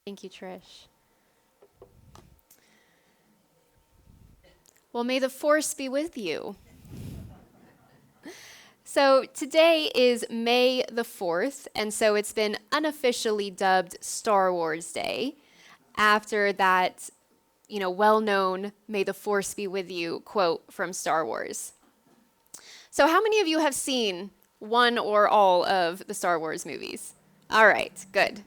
Thank you, Trish. Well, may the force be with you. So today is May the 4th, and so it's been unofficially dubbed Star Wars Day after that, well known May the Force be with you quote from Star Wars. So, how many of you have seen one or all of the Star Wars movies? All right, good.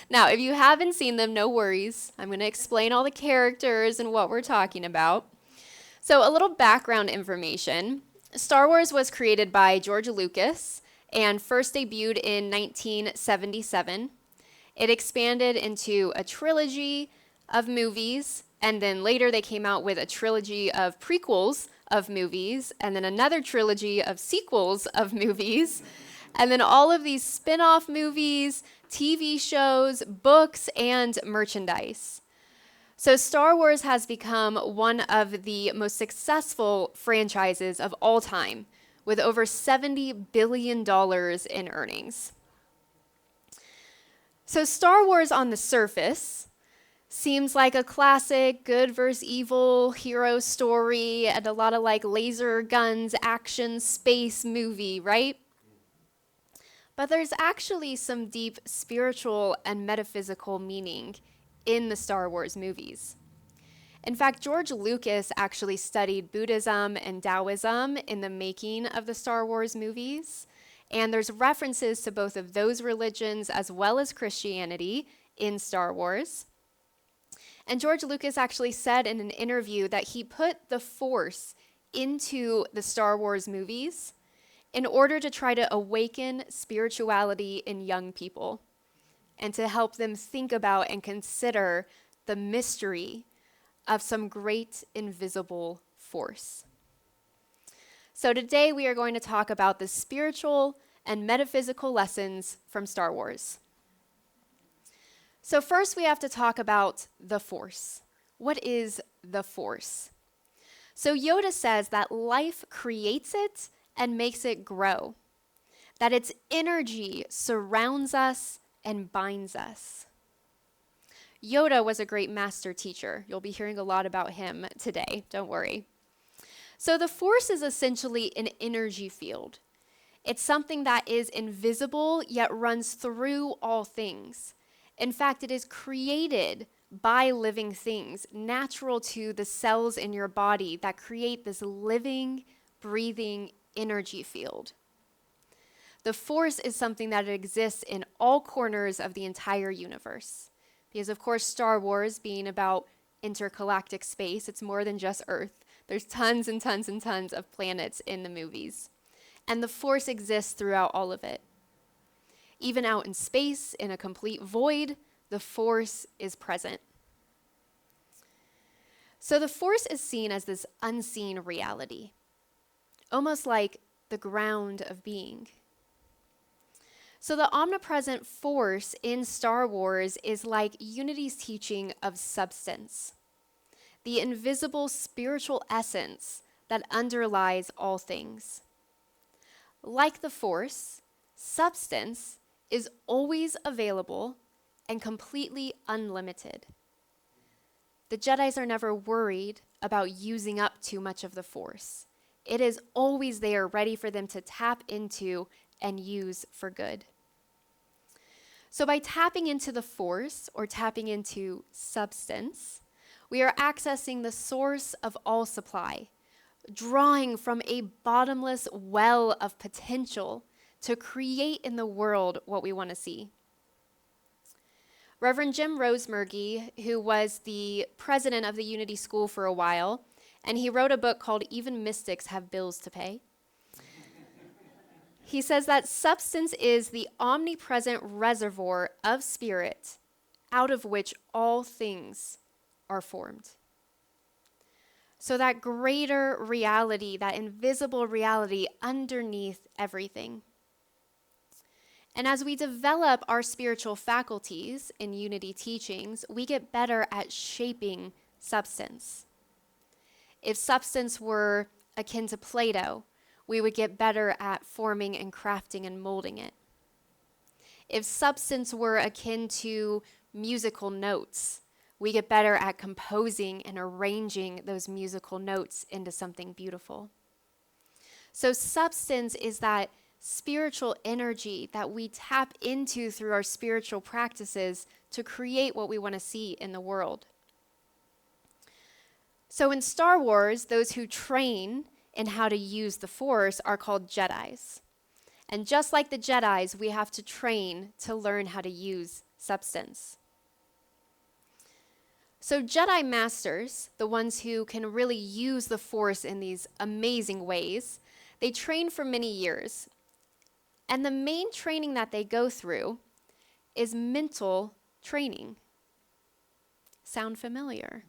Now, if you haven't seen them, no worries. I'm going to explain all the characters and what we're talking about. So, a little background information. Star Wars was created by George Lucas and first debuted in 1977. It expanded into a trilogy of movies, and then later they came out with a trilogy of prequels of movies, and then another trilogy of sequels of movies, and then all of these spin off movies, TV shows, books, and merchandise. So, Star Wars has become one of the most successful franchises of all time, with over $70 billion in earnings. So, Star Wars on the surface seems like a classic good versus evil hero story and a lot of like laser guns, action, space movie, right? But there's actually some deep spiritual and metaphysical meaning in the Star Wars movies. In fact, George Lucas actually studied Buddhism and Taoism in the making of the Star Wars movies. And there's references to both of those religions as well as Christianity in Star Wars. And George Lucas actually said in an interview that he put the Force into the Star Wars movies in order to try to awaken spirituality in young people and to help them think about and consider the mystery of some great invisible force. So today we are going to talk about the spiritual and metaphysical lessons from Star Wars. So first we have to talk about the force. What is the force? So Yoda says that life creates it and makes it grow, that its energy surrounds us and binds us. Yoda was a great master teacher. You'll be hearing a lot about him today, don't worry. So the force is essentially an energy field. It's something that is invisible yet runs through all things. In fact, it is created by living things, natural to the cells in your body that create this living, breathing energy field. The force is something that exists in all corners of the entire universe. Because, of course, Star Wars being about intergalactic space, it's more than just Earth. There's tons and tons and tons of planets in the movies. And the force exists throughout all of it. Even out in space, in a complete void, the force is present. So the force is seen as this unseen reality, almost like the ground of being. So the omnipresent force in Star Wars is like Unity's teaching of substance, the invisible spiritual essence that underlies all things. Like the force, substance is always available and completely unlimited. The Jedis are never worried about using up too much of the force. It is always there, ready for them to tap into and use for good. So by tapping into the force or tapping into substance, we are accessing the source of all supply, drawing from a bottomless well of potential to create in the world what we want to see. Reverend Jim Rosemergy, who was the president of the Unity School for a while, and he wrote a book called Even Mystics Have Bills to Pay. He says that substance is the omnipresent reservoir of spirit out of which all things are formed. So that greater reality, that invisible reality underneath everything. And as we develop our spiritual faculties in Unity teachings, we get better at shaping substance. If substance were akin to Play-Doh, we would get better at forming and crafting and molding it. If substance were akin to musical notes. We get better at composing and arranging those musical notes into something beautiful. So substance is that spiritual energy that we tap into through our spiritual practices to create what we want to see in the world. So in Star Wars, those who train in how to use the Force are called Jedis. And just like the Jedis, we have to train to learn how to use substance. So Jedi Masters, the ones who can really use the Force in these amazing ways, they train for many years. And the main training that they go through is mental training. Sound familiar?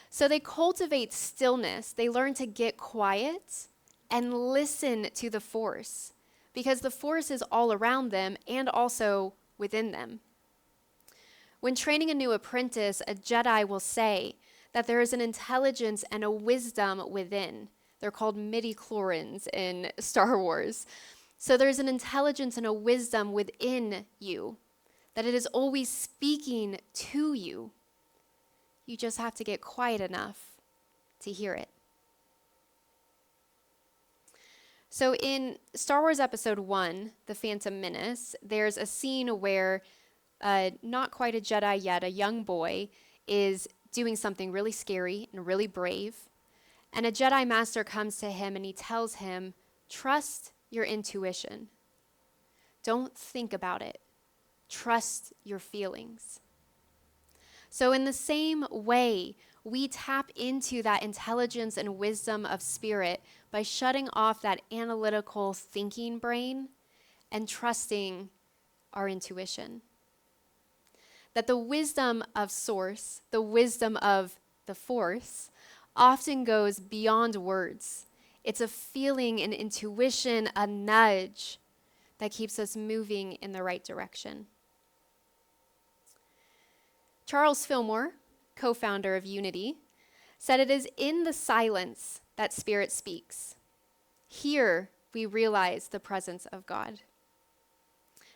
So they cultivate stillness. They learn to get quiet and listen to the Force, because the Force is all around them and also within them. When training a new apprentice, a Jedi will say that there is an intelligence and a wisdom within. They're called midi-chlorians in Star Wars. So there's an intelligence and a wisdom within you, that it is always speaking to you. You just have to get quiet enough to hear it. So in Star Wars Episode 1, The Phantom Menace, there's a scene where not quite a Jedi yet, a young boy, is doing something really scary and really brave. And a Jedi Master comes to him and he tells him, trust your intuition. Don't think about it. Trust your feelings. So in the same way, we tap into that intelligence and wisdom of spirit by shutting off that analytical thinking brain and trusting our intuition. That the wisdom of Source, the wisdom of the Force, often goes beyond words. It's a feeling, an intuition, a nudge that keeps us moving in the right direction. Charles Fillmore, co-founder of Unity, said it is in the silence that Spirit speaks. Here we realize the presence of God.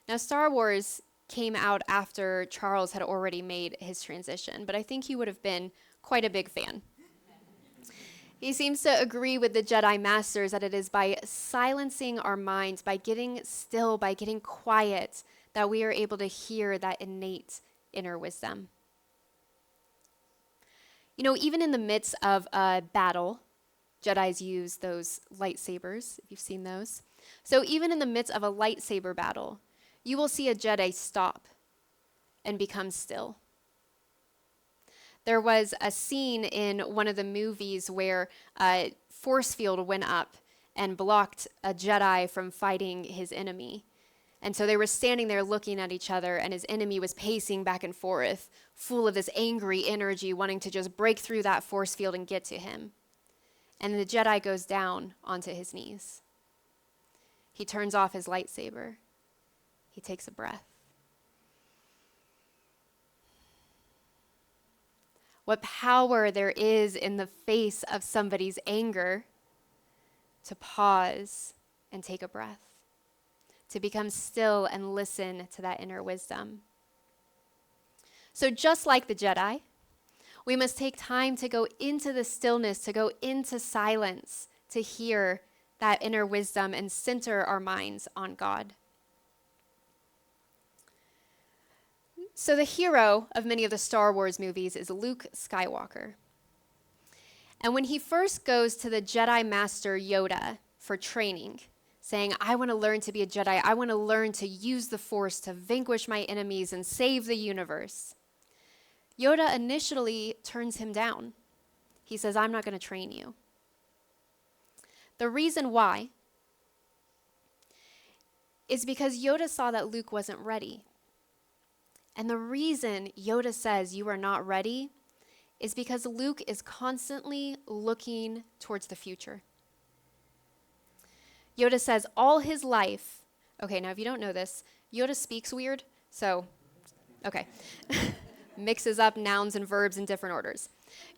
Now, Star Wars came out after Charles had already made his transition, but I think he would have been quite a big fan. He seems to agree with the Jedi Masters that it is by silencing our minds, by getting still, by getting quiet, that we are able to hear that innate inner wisdom. You know, even in the midst of a battle, Jedis use those lightsabers, if you've seen those. So even in the midst of a lightsaber battle, you will see a Jedi stop and become still. There was a scene in one of the movies where a force field went up and blocked a Jedi from fighting his enemy. And so they were standing there looking at each other, and his enemy was pacing back and forth, full of this angry energy, wanting to just break through that force field and get to him. And the Jedi goes down onto his knees. He turns off his lightsaber. He takes a breath. What power there is in the face of somebody's anger to pause and take a breath, to become still and listen to that inner wisdom. So just like the Jedi, we must take time to go into the stillness, to go into silence, to hear that inner wisdom and center our minds on God. So the hero of many of the Star Wars movies is Luke Skywalker. And when he first goes to the Jedi Master Yoda for training, saying, I want to learn to be a Jedi, I want to learn to use the Force to vanquish my enemies and save the universe, Yoda initially turns him down. He says, I'm not going to train you. The reason why is because Yoda saw that Luke wasn't ready. And the reason Yoda says you are not ready is because Luke is constantly looking towards the future. Yoda says all his life, okay, now if you don't know this, Yoda speaks weird, so, okay. Mixes up nouns and verbs in different orders.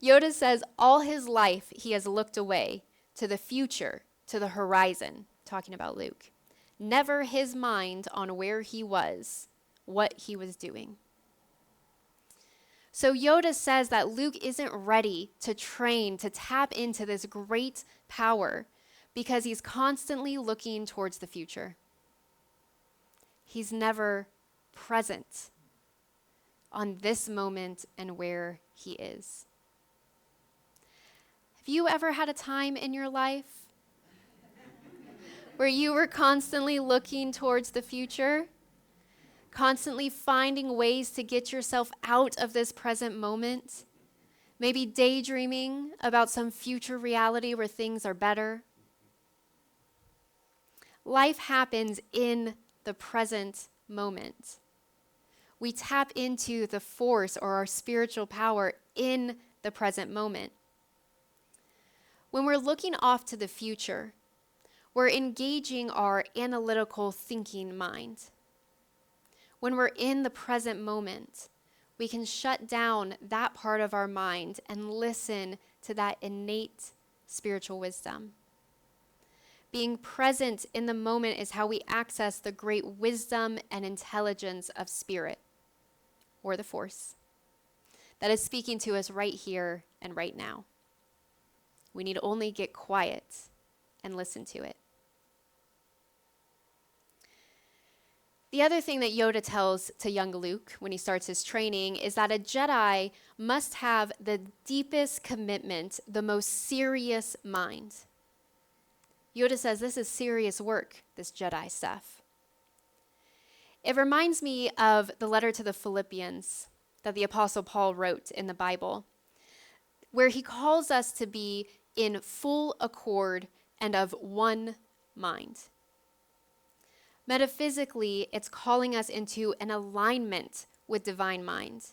Yoda says all his life he has looked away to the future, to the horizon, talking about Luke. Never his mind on where he was what he was doing. So Yoda says that Luke isn't ready to train, to tap into this great power because he's constantly looking towards the future. He's never present on this moment and where he is. Have you ever had a time in your life where you were constantly looking towards the future? Constantly finding ways to get yourself out of this present moment? Maybe daydreaming about some future reality where things are better? Life happens in the present moment. We tap into the force or our spiritual power in the present moment. When we're looking off to the future, we're engaging our analytical thinking mind. When we're in the present moment, we can shut down that part of our mind and listen to that innate spiritual wisdom. Being present in the moment is how we access the great wisdom and intelligence of spirit, or the force, that is speaking to us right here and right now. We need only get quiet and listen to it. The other thing that Yoda tells to young Luke when he starts his training is that a Jedi must have the deepest commitment, the most serious mind. Yoda says this is serious work, this Jedi stuff. It reminds me of the letter to the Philippians that the Apostle Paul wrote in the Bible, where he calls us to be in full accord and of one mind. Metaphysically, it's calling us into an alignment with divine mind,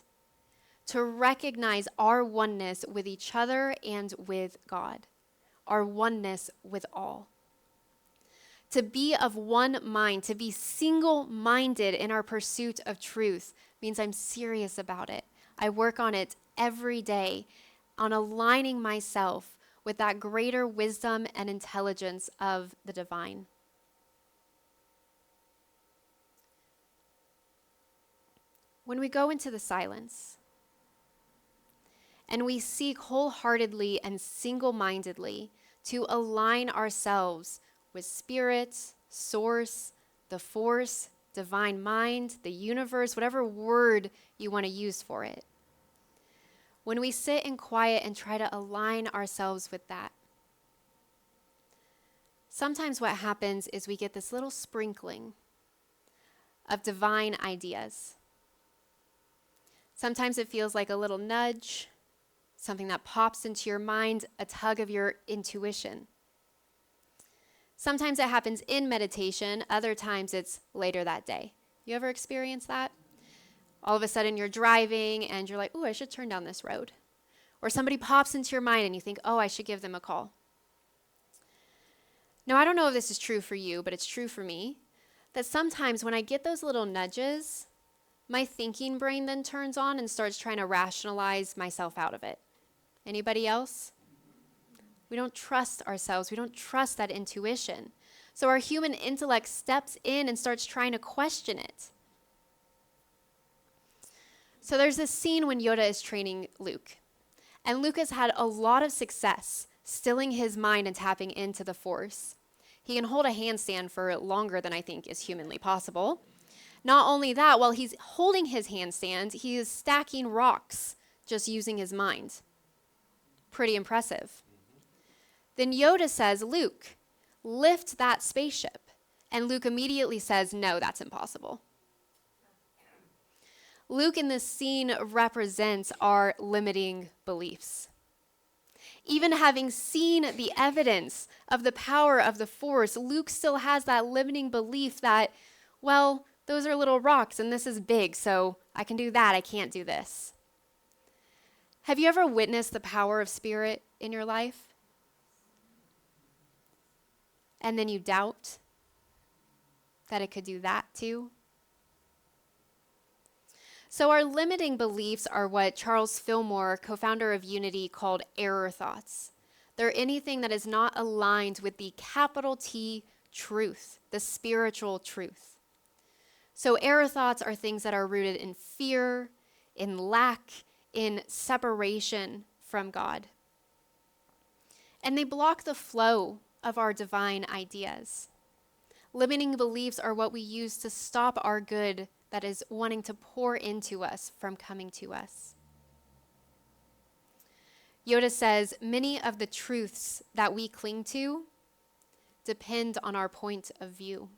to recognize our oneness with each other and with God, our oneness with all. To be of one mind, to be single-minded in our pursuit of truth means I'm serious about it. I work on it every day, on aligning myself with that greater wisdom and intelligence of the divine. When we go into the silence and we seek wholeheartedly and single-mindedly to align ourselves with spirit, source, the force, divine mind, the universe, whatever word you want to use for it. When we sit in quiet and try to align ourselves with that, sometimes what happens is we get this little sprinkling of divine ideas. Sometimes it feels like a little nudge, something that pops into your mind, a tug of your intuition. Sometimes it happens in meditation, other times it's later that day. You ever experience that? All of a sudden you're driving and you're like, ooh, I should turn down this road. Or somebody pops into your mind and you think, oh, I should give them a call. Now, I don't know if this is true for you, but it's true for me, that sometimes when I get those little nudges, my thinking brain then turns on and starts trying to rationalize myself out of it. Anybody else? We don't trust ourselves. We don't trust that intuition. So our human intellect steps in and starts trying to question it. So there's this scene when Yoda is training Luke. And Luke has had a lot of success stilling his mind and tapping into the force. He can hold a handstand for longer than I think is humanly possible. Not only that, while he's holding his handstand, he is stacking rocks just using his mind. Pretty impressive. Then Yoda says, Luke, lift that spaceship. And Luke immediately says, no, that's impossible. Luke in this scene represents our limiting beliefs. Even having seen the evidence of the power of the force, Luke still has that limiting belief that, well, those are little rocks and this is big, so I can do that, I can't do this. Have you ever witnessed the power of spirit in your life? And then you doubt that it could do that too? So our limiting beliefs are what Charles Fillmore, co-founder of Unity, called error thoughts. They're anything that is not aligned with the capital T truth, the spiritual truth. So error thoughts are things that are rooted in fear, in lack, in separation from God. And they block the flow of our divine ideas. Limiting beliefs are what we use to stop our good that is wanting to pour into us from coming to us. Yoda says, many of the truths that we cling to depend on our point of view.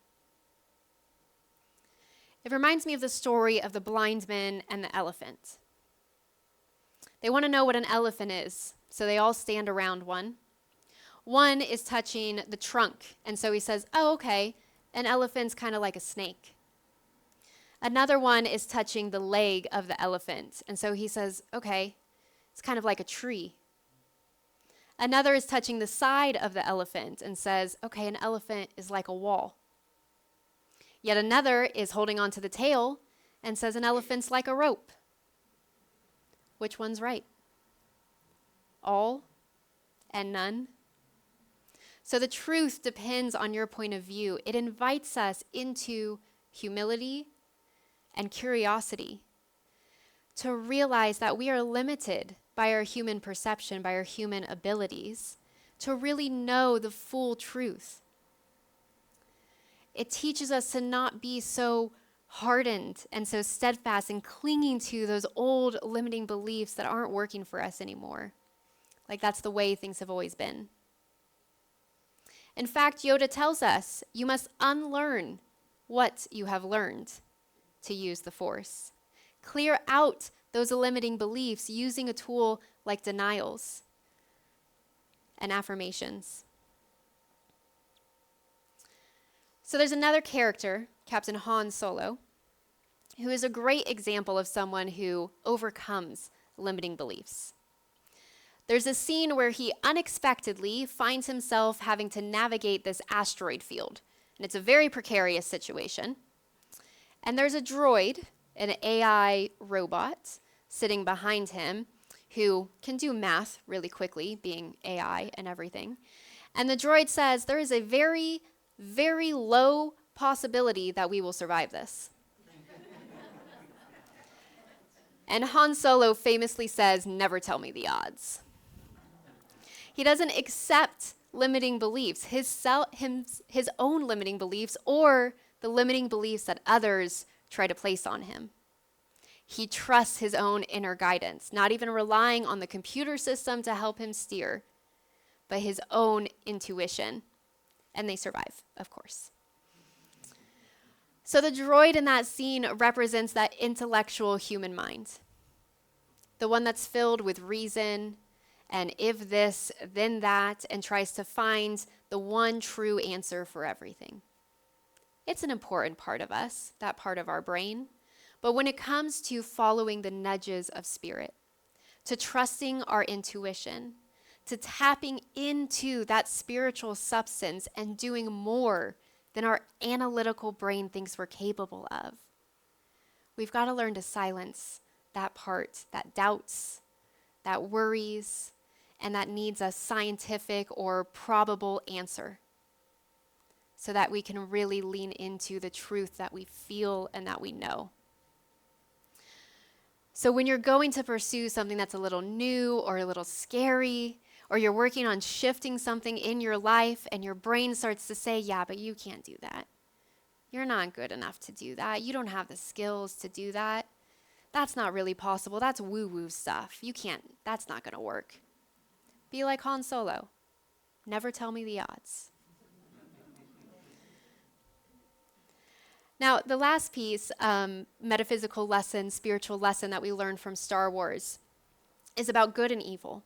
It reminds me of the story of the blind man and the elephant. They want to know what an elephant is, so they all stand around one. One is touching the trunk, and so he says, oh, okay, an elephant's kind of like a snake. Another one is touching the leg of the elephant, and so he says, okay, it's kind of like a tree. Another is touching the side of the elephant and says, okay, an elephant is like a wall. Yet another is holding onto the tail and says an elephant's like a rope. Which one's right? All and none? So the truth depends on your point of view. It invites us into humility and curiosity to realize that we are limited by our human perception, by our human abilities, to really know the full truth. It teaches us to not be so hardened and so steadfast and clinging to those old limiting beliefs that aren't working for us anymore. Like that's the way things have always been. In fact, Yoda tells us you must unlearn what you have learned to use the Force. Clear out those limiting beliefs using a tool like denials and affirmations. So there's another character, Captain Han Solo, who is a great example of someone who overcomes limiting beliefs. There's a scene where he unexpectedly finds himself having to navigate this asteroid field, and it's a very precarious situation. And there's a droid, an AI robot, sitting behind him who can do math really quickly, being AI and everything. And the droid says, there is a very, very low possibility that we will survive this. And Han Solo famously says, never tell me the odds. He doesn't accept limiting beliefs, his own limiting beliefs, or the limiting beliefs that others try to place on him. He trusts his own inner guidance, not even relying on the computer system to help him steer, but his own intuition. And they survive, of course. So the droid in that scene represents that intellectual human mind, the one that's filled with reason and if this, then that, and tries to find the one true answer for everything. It's an important part of us, that part of our brain. But when it comes to following the nudges of spirit, to trusting our intuition, to tapping into that spiritual substance and doing more than our analytical brain thinks we're capable of, we've got to learn to silence that part that doubts, that worries, and that needs a scientific or probable answer, so that we can really lean into the truth that we feel and that we know. So when you're going to pursue something that's a little new or a little scary, or you're working on shifting something in your life and your brain starts to say, yeah, but you can't do that. You're not good enough to do that. You don't have the skills to do that. That's not really possible. That's woo-woo stuff. You can't, that's not going to work. Be like Han Solo. Never tell me the odds. Now, the last piece, metaphysical lesson, spiritual lesson that we learn from Star Wars is about good and evil.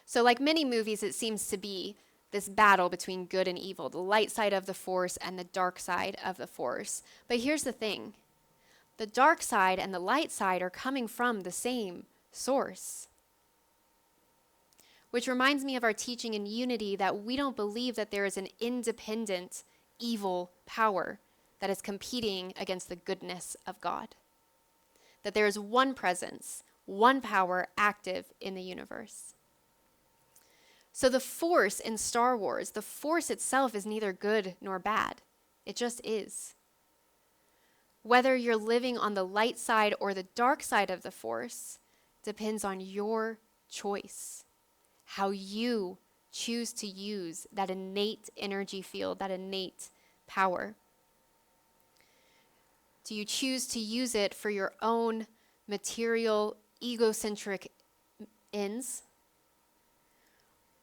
So like many movies, it seems to be this battle between good and evil, the light side of the Force and the dark side of the Force. But here's the thing. The dark side and the light side are coming from the same source. Which reminds me of our teaching in Unity that we don't believe that there is an independent evil power that is competing against the goodness of God. That there is one presence, one power active in the universe. So the Force in Star Wars, the Force itself is neither good nor bad. It just is. Whether you're living on the light side or the dark side of the Force depends on your choice, how you choose to use that innate energy field, that innate power. Do you choose to use it for your own material, egocentric ends?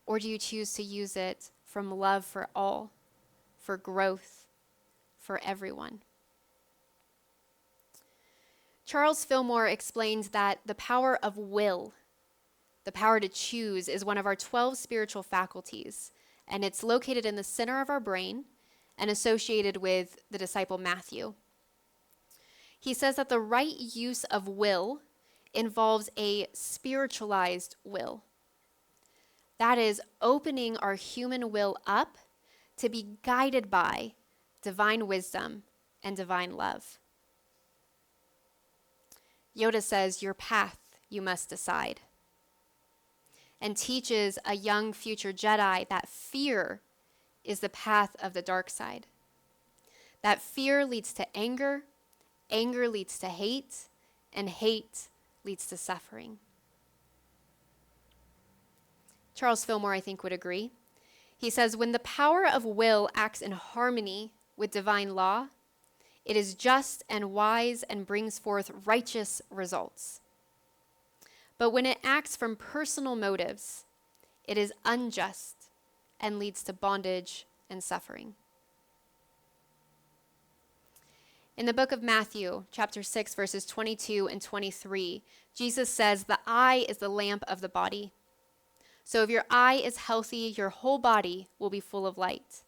Or do you choose to use it from love for all, for growth, for everyone? Charles Fillmore explains that the power of will, the power to choose, is one of our 12 spiritual faculties, and it's located in the center of our brain and associated with the disciple Matthew. He says that the right use of will involves a spiritualized will. That is, opening our human will up to be guided by divine wisdom and divine love. Yoda says, your path you must decide, and teaches a young future Jedi that fear is the path of the dark side. That fear leads to anger, anger leads to hate, and hate leads to suffering. Charles Fillmore, I think, would agree. He says, when the power of will acts in harmony with divine law, it is just and wise and brings forth righteous results. But when it acts from personal motives, it is unjust and leads to bondage and suffering. In the book of Matthew, chapter 6, verses 22 and 23, Jesus says, the eye is the lamp of the body. So if your eye is healthy, your whole body will be full of light.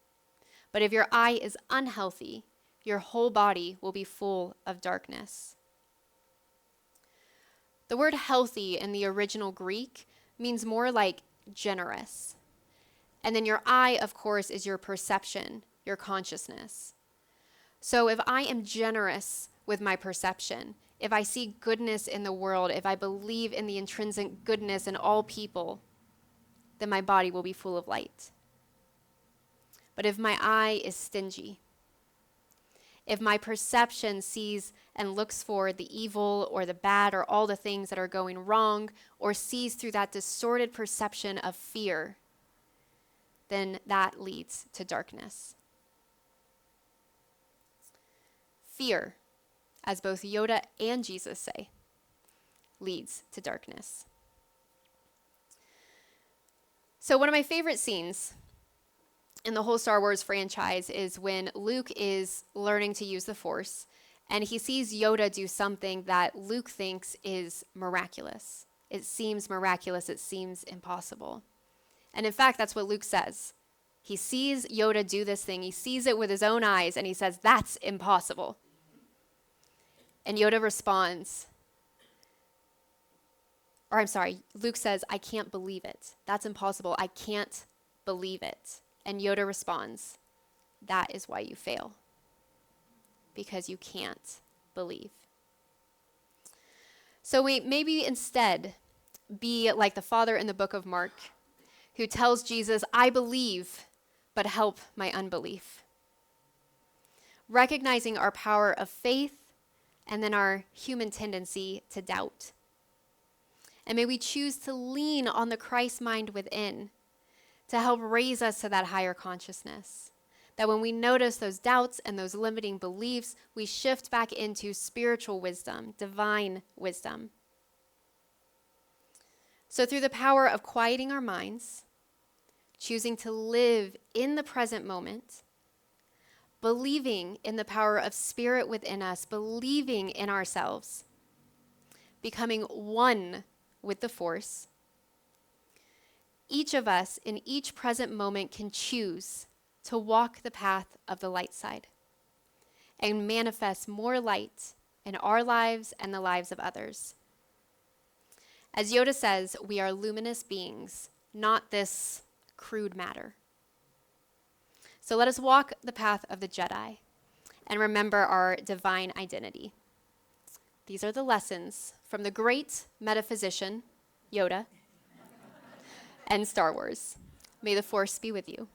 But if your eye is unhealthy, your whole body will be full of darkness. The word healthy in the original Greek means more like generous. And then your eye, of course, is your perception, your consciousness. So if I am generous with my perception, if I see goodness in the world, if I believe in the intrinsic goodness in all people, then my body will be full of light. But if my eye is stingy, if my perception sees and looks for the evil or the bad or all the things that are going wrong, or sees through that distorted perception of fear, then that leads to darkness. Fear, as both Yoda and Jesus say, leads to darkness. So one of my favorite scenes in the whole Star Wars franchise is when Luke is learning to use the Force, and he sees Yoda do something that Luke thinks is miraculous. It seems miraculous, it seems impossible. And in fact, that's what Luke says. He sees Yoda do this thing, he sees it with his own eyes, and he says, that's impossible. And Yoda responds, Luke says, I can't believe it. That's impossible. I can't believe it. And Yoda responds, that is why you fail. Because you can't believe. So we maybe instead be like the father in the book of Mark, who tells Jesus, I believe, but help my unbelief. Recognizing our power of faith and then our human tendency to doubt. And may we choose to lean on the Christ mind within to help raise us to that higher consciousness. That when we notice those doubts and those limiting beliefs, we shift back into spiritual wisdom, divine wisdom. So through the power of quieting our minds, choosing to live in the present moment, believing in the power of spirit within us, believing in ourselves, becoming one with the Force, each of us in each present moment can choose to walk the path of the light side and manifest more light in our lives and the lives of others. As Yoda says, we are luminous beings, not this crude matter. So let us walk the path of the Jedi and remember our divine identity. These are the lessons from the great metaphysician, Yoda, and Star Wars. May the Force be with you.